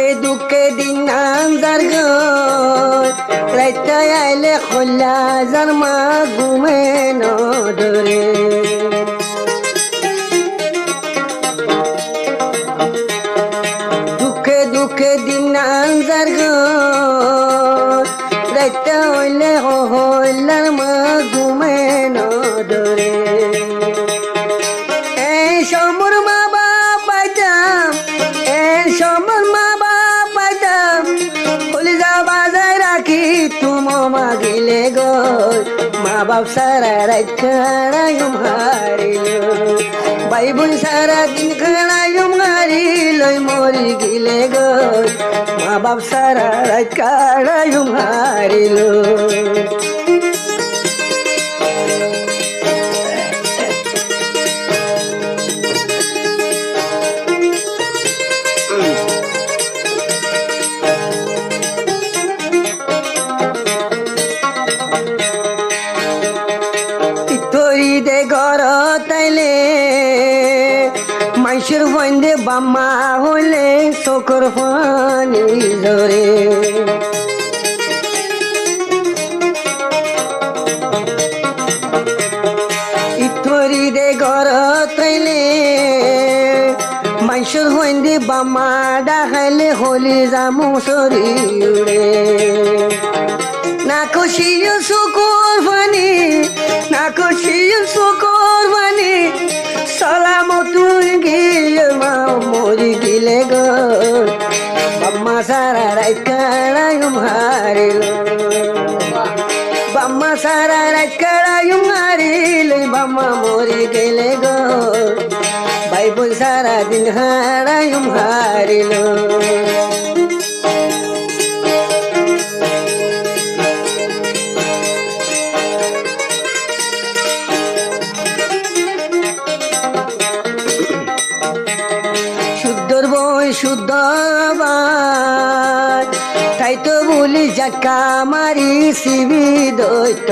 দুঃখে দুঃখে দিন আন্দার রাইতে আইলে খোলা যার মা ঘুমে নদরে দুঃখে দুঃখে দিন আন্দার রাইতে হইলে হইলার মা ঘুমে নদরে এই সমর মা বাপ পাইতাম এই সমর মা বাপ পাইতাম কলিজা বাজায় রাখি তুম মাগিলে গো মা বাপ সারা রাত খাড়ায়ুম হারিল ভাই বোন সারা দিন খাড়ায়ুম হারিল মরি গিলে গো মা বাপ সারা রাত খাড়ায়ুম হারিল দে ঘর তাইলে মাইসের বন্ধে বাম্মা হলে চোখর পানি ধরে ইতরি দে ঘর তাইলে মাইসের বন্ধে বাম্মা ডাকাইলে হলি জামু সরি উড়ে না খুশিও শুকুর পানি না খুশিও শুকুর পানি সালামতুন গিয়ে মা মরি গিলে গো বাম্মা সারা রাত কাড়ায়ুম হারিল বাম্মা সারা রাত কাড়ায়ুম হারিল বাম্মা মরি গেলে গো ভাই বোন সারা দিন হারায়ুম হারিল শুদ্ধর বই শুদ্ধ তাই তো বলি জাকা মারি শিবি দৈত